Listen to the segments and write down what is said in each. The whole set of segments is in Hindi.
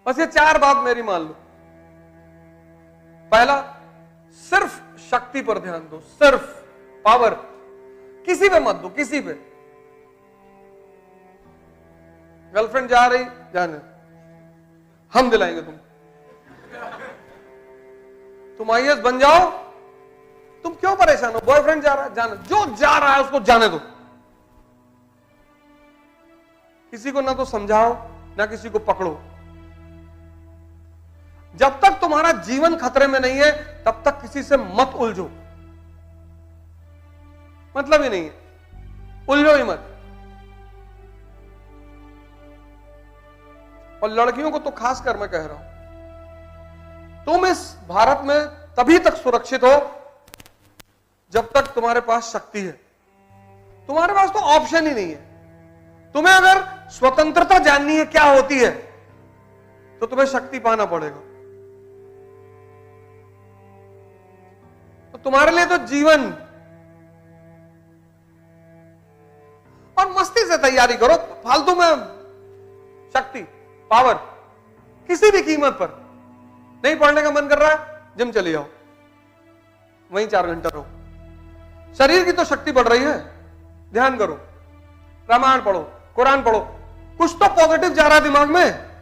बस ये 4 बात मेरी मान लो। पहला, सिर्फ शक्ति पर ध्यान दो, सिर्फ पावर, किसी पे मत दो, किसी पे। गर्लफ्रेंड जा रही, जाने, हम दिलाएंगे तुम आईएएस बन जाओ, तुम क्यों परेशान हो? बॉयफ्रेंड जा रहा है, जाने, जो जा रहा है उसको जाने दो। किसी को ना तो समझाओ ना किसी को पकड़ो। जब तक तुम्हारा जीवन खतरे में नहीं है तब तक किसी से मत उलझो, मतलब ही नहीं है, उलझो ही मत। और लड़कियों को तो खास कर मैं कह रहा हूं, तुम इस भारत में तभी तक सुरक्षित हो जब तक तुम्हारे पास शक्ति है। तुम्हारे पास तो ऑप्शन ही नहीं है। तुम्हें अगर स्वतंत्रता जाननी है क्या होती है तो तुम्हें शक्ति पाना पड़ेगा। तो तुम्हारे लिए तो जीवन, और मस्ती से तैयारी करो, फालतू में शक्ति, पावर, किसी भी कीमत पर। नहीं पढ़ने का मन कर रहा है, जिम चले जाओ, वहीं 4 घंटा रहो। शरीर की तो शक्ति बढ़ रही है, ध्यान करो, रामायण पढ़ो, कुरान पढ़ो, कुछ तो पॉजिटिव जा रहा है दिमाग में।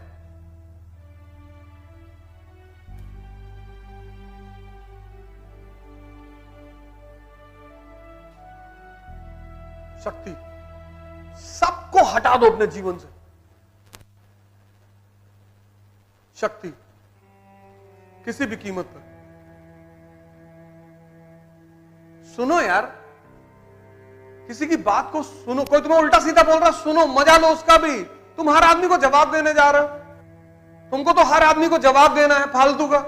शक्ति सबको हटा दो अपने जीवन से। शक्ति किसी भी कीमत पर। सुनो यार, किसी की बात को सुनो। कोई तुम्हें उल्टा सीधा बोल रहा, सुनो, मजा लो उसका भी। तुम हर आदमी को जवाब देने जा रहे हो। तुमको तो हर आदमी को जवाब देना है फालतू का।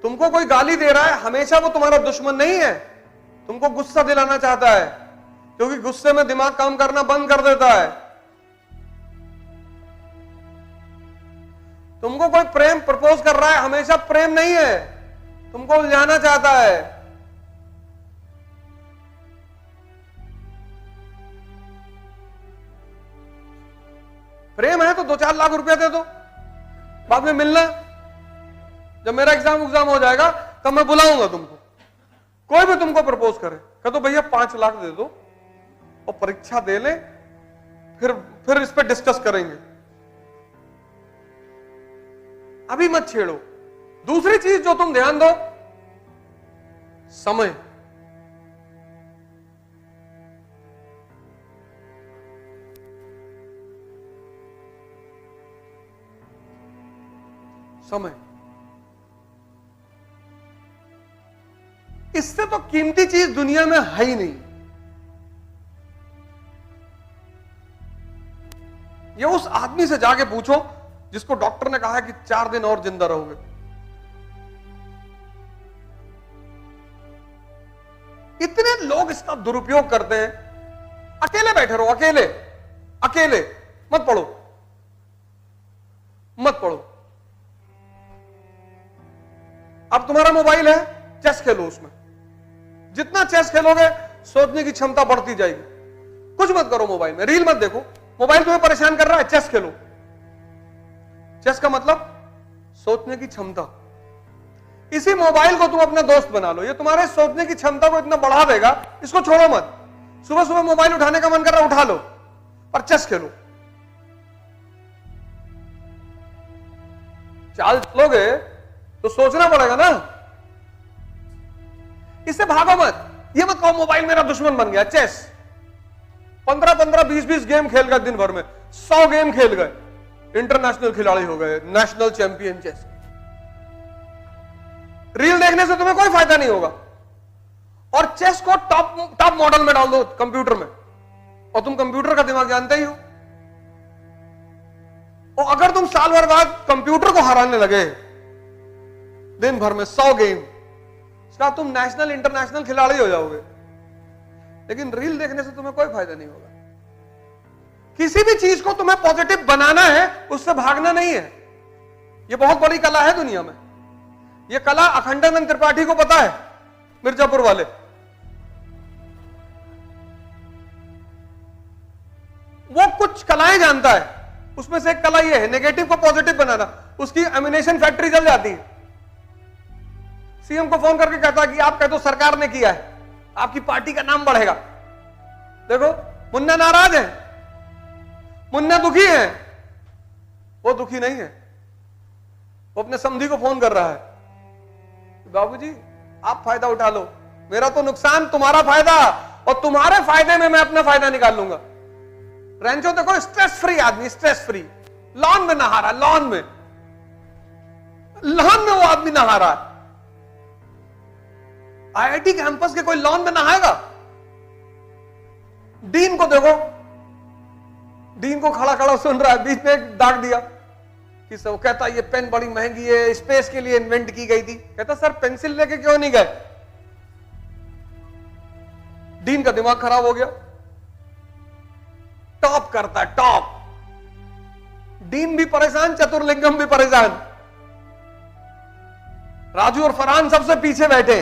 तुमको कोई गाली दे रहा है, हमेशा वो तुम्हारा दुश्मन नहीं है, तुमको गुस्सा दिलाना चाहता है, क्योंकि गुस्से में दिमाग काम करना बंद कर देता है। तुमको कोई प्रेम प्रपोज कर रहा है, हमेशा प्रेम नहीं है, तुमको उलझाना चाहता है। प्रेम है तो 2-4 लाख रुपया दे दो, बाद में मिलना। जब मेरा एग्जाम हो जाएगा तब मैं बुलाऊंगा तुमको। कोई भी तुमको प्रपोज करे, कह दो भैया 5 लाख दे दो और परीक्षा दे ले, फिर इस पे डिस्कस करेंगे, अभी मत छेड़ो। दूसरी चीज जो तुम ध्यान दो, समय। समय, इससे तो कीमती चीज दुनिया में है ही नहीं। ये उस आदमी से जाके पूछो जिसको डॉक्टर ने कहा है कि 4 दिन और जिंदा रहोगे। इतने लोग इसका दुरुपयोग करते हैं। अकेले बैठे रहो, अकेले अकेले मत पढ़ो, मत पढ़ो। अब तुम्हारा मोबाइल है, चेस खेलो उसमें। जितना चेस खेलोगे सोचने की क्षमता बढ़ती जाएगी। कुछ मत करो मोबाइल में, रील मत देखो। मोबाइल तुम्हें परेशान कर रहा है, चेस खेलो। चेस का मतलब सोचने की क्षमता। इसी मोबाइल को तुम अपना दोस्त बना लो, ये तुम्हारे सोचने की क्षमता को इतना बढ़ा देगा, इसको छोड़ो मत। सुबह सुबह मोबाइल उठाने का मन कर रहा है, उठा लो, पर चेस खेलो। चाल चलोगे तो सोचना पड़ेगा ना। इससे भागो मत। ये मत कहो मोबाइल मेरा दुश्मन बन गया। चेस 15-15, 20-20 गेम खेल गए दिन भर में, 100 गेम खेल गए, इंटरनेशनल खिलाड़ी हो गए, नेशनल चैंपियन चेस। रील देखने से तुम्हें कोई फायदा नहीं होगा। और चेस को टॉप मॉडल में डाल दो कंप्यूटर में, और तुम कंप्यूटर का दिमाग जानते ही हो। और अगर तुम साल भर बाद कंप्यूटर को हराने लगे दिन भर में 100 गेम, इसका तुम नेशनल इंटरनेशनल खिलाड़ी हो जाओगे। लेकिन रील देखने से तुम्हें कोई फायदा नहीं होगा। किसी भी चीज को तुम्हें पॉजिटिव बनाना है, उससे भागना नहीं है। यह बहुत बड़ी कला है दुनिया में। यह कला अखंडानंद त्रिपाठी को पता है, मिर्जापुर वाले। वो कुछ कलाएं जानता है, उसमें से एक कला ये है नेगेटिव को पॉजिटिव बनाना, उसकी एमिनेशन फैक्ट्री जल जाती है। सीएम को फोन करके कहता है कि आप कह दो सरकार ने किया है, आपकी पार्टी का नाम बढ़ेगा। देखो मुन्ना नाराज है, मुन्ना दुखी है, वो दुखी नहीं है। वो अपने समधी को फोन कर रहा है, बाबूजी आप फायदा उठा लो, मेरा तो नुकसान तुम्हारा फायदा, और तुम्हारे फायदे में मैं अपना फायदा निकाल लूंगा। रेंचो देखो स्ट्रेस फ्री आदमी, स्ट्रेस फ्री, लॉन में नहा रहा, लॉन में वो आदमी नहा रहा है। आईआईटी कैंपस के कोई लॉन में नहाएगा? डीन को देखो, डीन को खड़ा खड़ा सुन रहा है, बीच में एक डाक दिया कि सब कहता ये पेन बड़ी महंगी है, स्पेस के लिए इन्वेंट की गई थी। कहता सर पेंसिल लेके क्यों नहीं गए? डीन का दिमाग खराब हो गया, टॉप करता है, टॉप। डीन भी परेशान, चतुर्लिंगम भी परेशान, राजू और फरहान सबसे पीछे बैठे।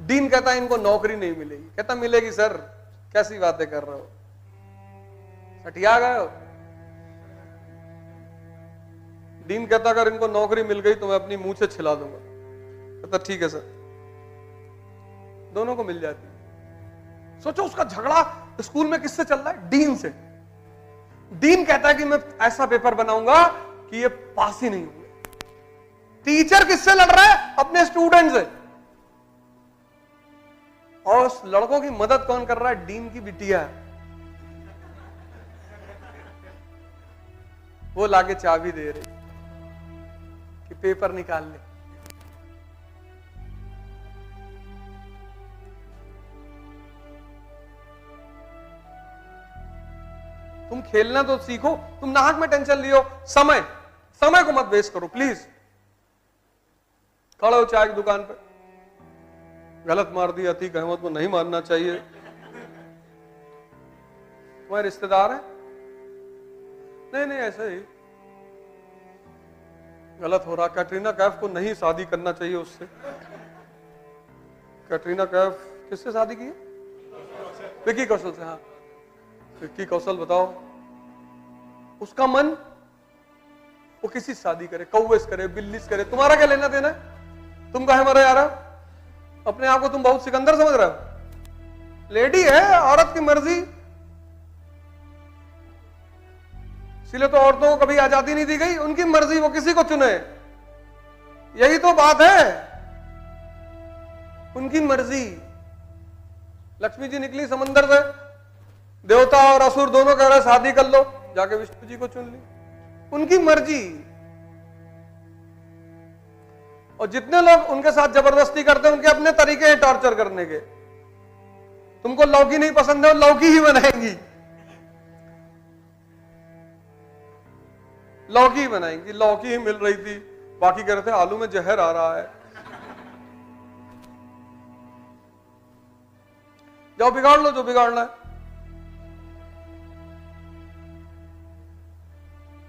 डीन कहता है इनको नौकरी नहीं मिलेगी। कहता मिलेगी सर, कैसी बातें कर रहे हो, सटिया गए हो। डीन कहता अगर इनको नौकरी मिल गई तो मैं अपनी मुंह से छिला दूंगा। कहता ठीक है सर, दोनों को मिल जाती। सोचो उसका झगड़ा स्कूल में किससे चल रहा है? डीन से। डीन कहता है कि मैं ऐसा पेपर बनाऊंगा कि ये पास ही नहीं होंगे। टीचर किससे लड़ रहा है? अपने स्टूडेंट से। और उस लड़कों की मदद कौन कर रहा है? डीन की बिटिया है। वो लाके चाबी दे रही कि पेपर निकाल ले। तुम खेलना तो सीखो, तुम नाहक में टेंशन लियो। समय को मत वेस्ट करो प्लीज। खड़े हो चाय की दुकान पे, गलत मार दिया, अतीक अहमद को नहीं मारना चाहिए। तुम्हारे रिश्तेदार है? नहीं ऐसा ही गलत हो रहा। कैटरीना कैफ को नहीं शादी करना चाहिए उससे। कैटरीना कैफ किससे शादी की है? विकी कौशल से। हाँ विक्की कौशल, बताओ उसका मन वो किसी से शादी करे, कौवे से करे, बिल्ली से करे, तुम्हारा क्या लेना देना है? तुम कहे मरे यार, अपने आप को तुम बहुत सिकंदर समझ रहे हो। लेडी है, औरत की मर्जी। इसलिए तो औरतों को कभी आजादी नहीं दी गई, उनकी मर्जी, वो किसी को चुने। यही तो बात है, उनकी मर्जी। लक्ष्मी जी निकली समंदर से, देवता और असुर दोनों कह रहे शादी कर लो, जाके विष्णु जी को चुन ली, उनकी मर्जी। और जितने लोग उनके साथ जबरदस्ती करते हैं, उनके अपने तरीके हैं टॉर्चर करने के। तुमको लौकी नहीं पसंद है, लौकी ही बनाएंगी, लौकी ही बनाएंगी। लौकी ही मिल रही थी, बाकी कह रहे थे आलू में जहर आ रहा है। जाओ बिगाड़ लो जो बिगाड़ना है।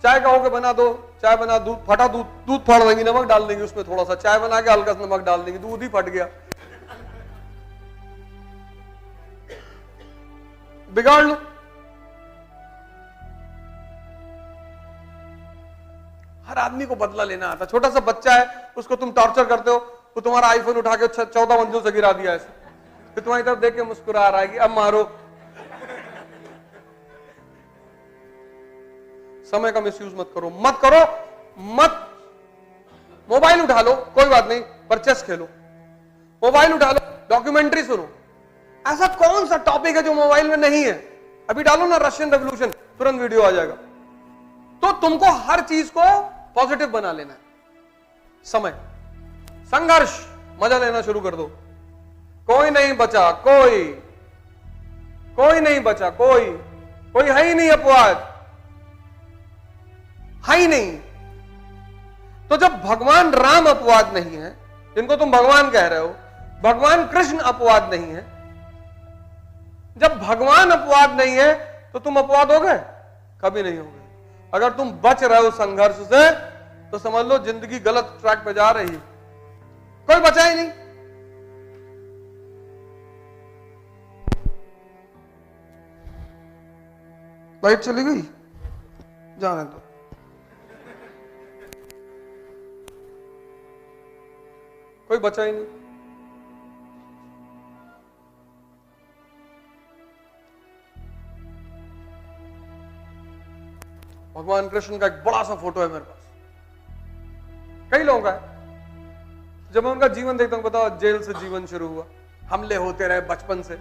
चाय कहोगे बना दो, चाय बना, दूध फटा, दूध फाड़ देंगी, नमक डाल देंगी उसमें थोड़ा सा, चाय बना के हल्का सा नमक डाल देंगी, दूध ही फट गया। बिगाड़ लो। हर आदमी को बदला लेना आता। छोटा सा बच्चा है, उसको तुम टॉर्चर करते हो, वो तुम्हारा आईफोन उठा के 14 मंजिल से गिरा दिया ऐसे, फिर तुम्हारी तरफ देख के मुस्कुरा रहा है कि अब मारो। समय का मिसयूज मत करो, मत करो, मत। मोबाइल उठा लो, कोई बात नहीं, पर चेस खेलो। मोबाइल उठा लो, डॉक्यूमेंट्री सुनो। ऐसा कौन सा टॉपिक है जो मोबाइल में नहीं है? अभी डालो ना रशियन रेवोल्यूशन, तुरंत वीडियो आ जाएगा। तो तुमको हर चीज को पॉजिटिव बना लेना है। समय, संघर्ष, मजा लेना शुरू कर दो। कोई नहीं बचा, कोई नहीं बचा, कोई है ही नहीं अपवाद, है ही नहीं। तो जब भगवान राम अपवाद नहीं है, जिनको तुम भगवान कह रहे हो, भगवान कृष्ण अपवाद नहीं है, जब भगवान अपवाद नहीं है तो तुम अपवाद हो गए? कभी नहीं हो गए। अगर तुम बच रहे हो संघर्ष से तो समझ लो जिंदगी गलत ट्रैक पे जा रही है। कोई बचा ही नहीं। लाइट चली गई। जाने दो। कोई बचा ही नहीं। भगवान कृष्ण का एक बड़ा सा फोटो है मेरे पास, कई लोगों का है। जब मैं उनका जीवन देखता हूं, बताओ, जेल से जीवन शुरू हुआ, हमले होते रहे बचपन से।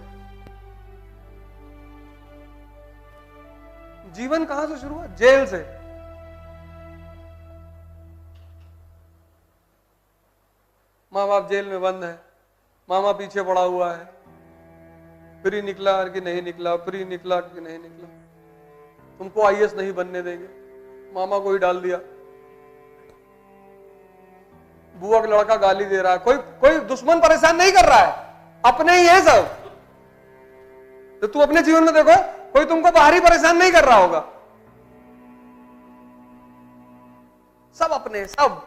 जीवन कहां से शुरू हुआ? जेल से। माँ बाप जेल में बंद है, मामा पीछे पड़ा हुआ है, फिर ही निकला कि नहीं निकला, फिर ही निकला कि नहीं निकला, तुमको आईएएस नहीं बनने देंगे, मामा को ही डाल दिया, बुआ का लड़का गाली दे रहा है। कोई दुश्मन परेशान नहीं कर रहा है, अपने ही है सब। तो तू अपने जीवन में देखो, कोई तुमको बाहरी परेशान नहीं कर रहा होगा, सब अपने, सब।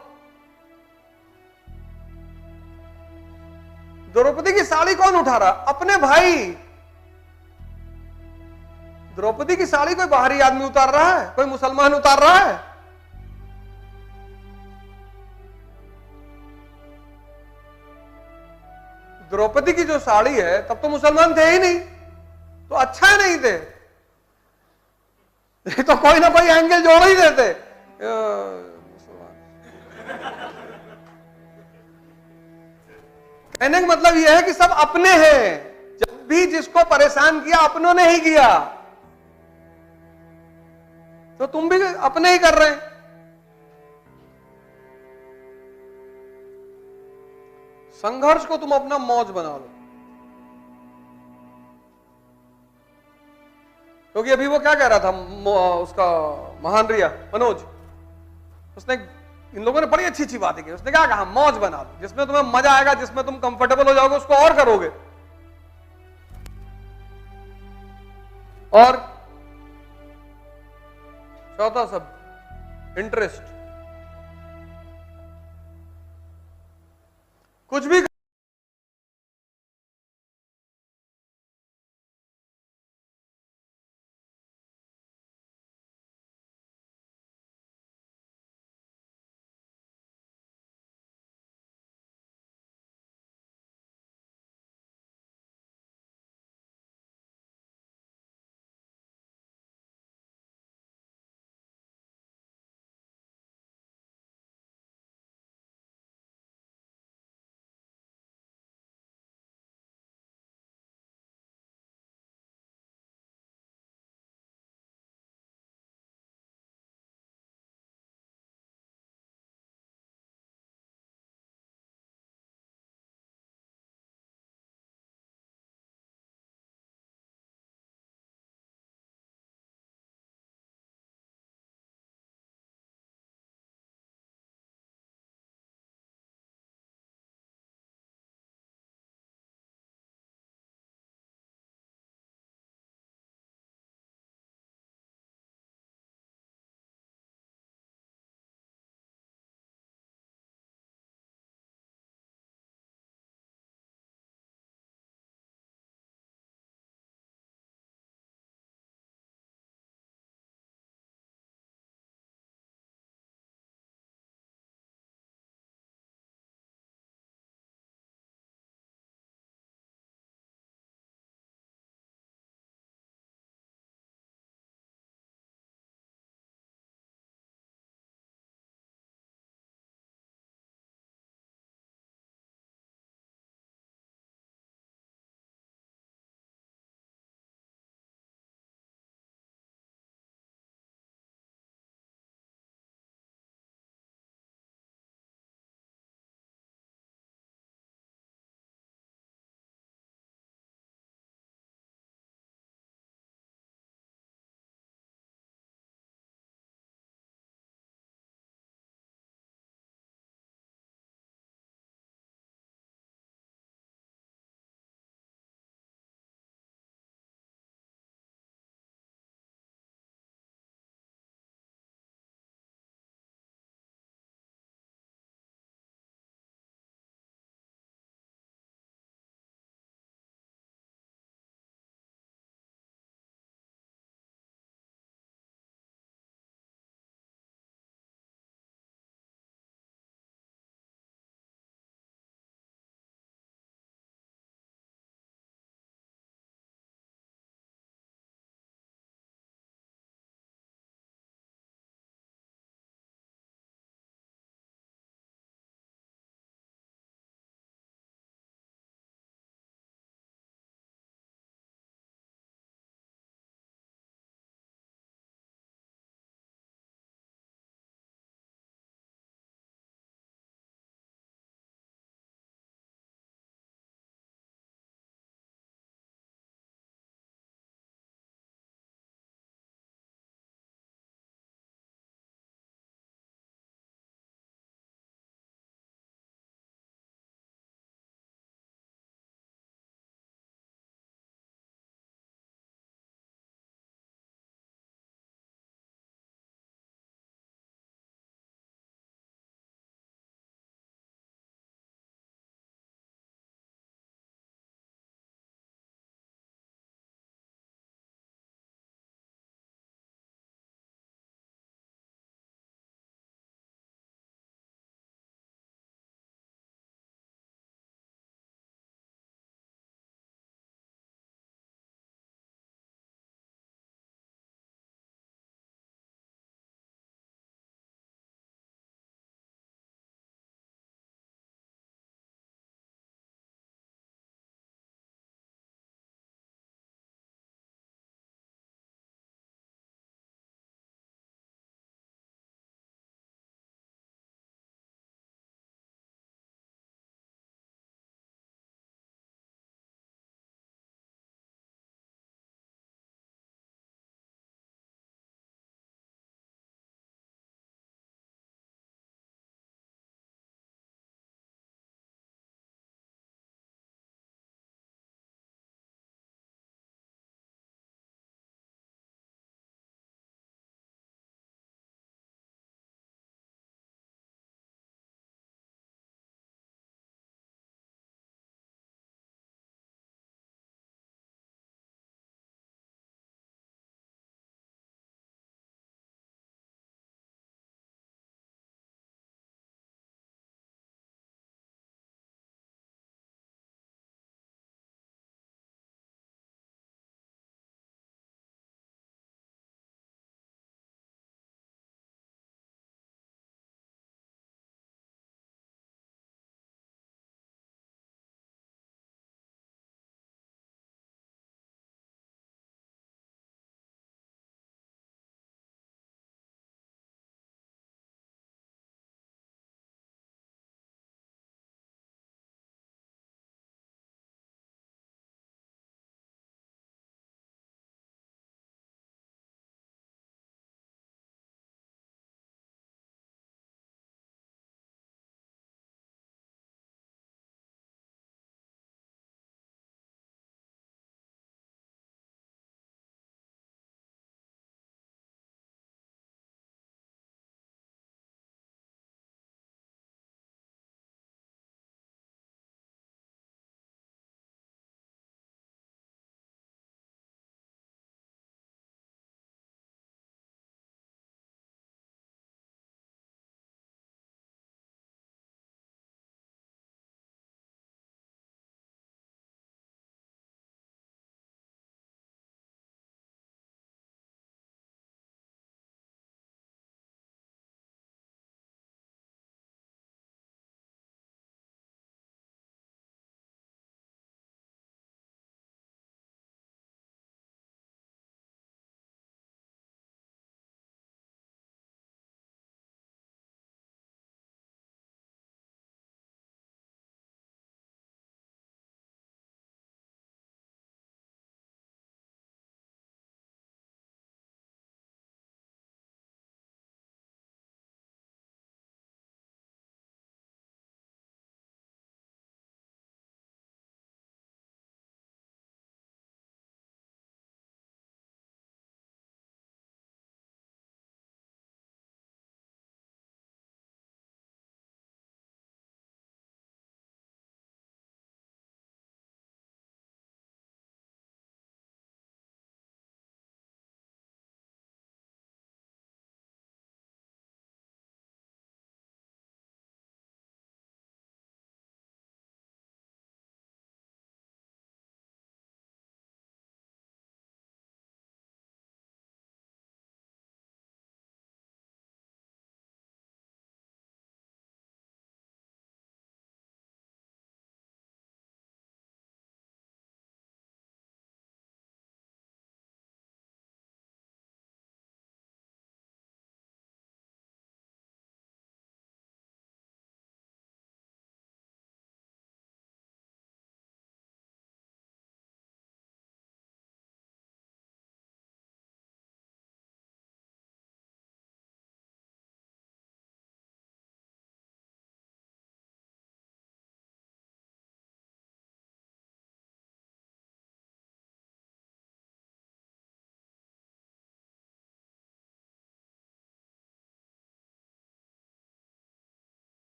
द्रौपदी की साड़ी कौन उठा रहा? अपने भाई। द्रौपदी की साड़ी कोई बाहरी आदमी उतार रहा है? कोई मुसलमान उतार रहा है? द्रौपदी की जो साड़ी है, तब तो मुसलमान थे ही नहीं, तो अच्छा नहीं थे, तो कोई ना कोई एंगल जोड़ ही देते। कहने का मतलब यह है कि सब अपने हैं। जब भी जिसको परेशान किया, अपनों ने ही किया, तो तुम भी अपने ही कर रहे हैं। संघर्ष को तुम अपना मौज बना लो। क्योंकि अभी वो क्या कह रहा था, उसका महान रिया मनोज, उसने, इन लोगों ने बड़ी अच्छी अच्छी बातें की। उसने क्या कहा? मौज बना लो, जिसमें तुम्हें मजा आएगा, जिसमें तुम कंफर्टेबल हो जाओगे, उसको और करोगे। और चौथा शब्द, इंटरेस्ट। कुछ भी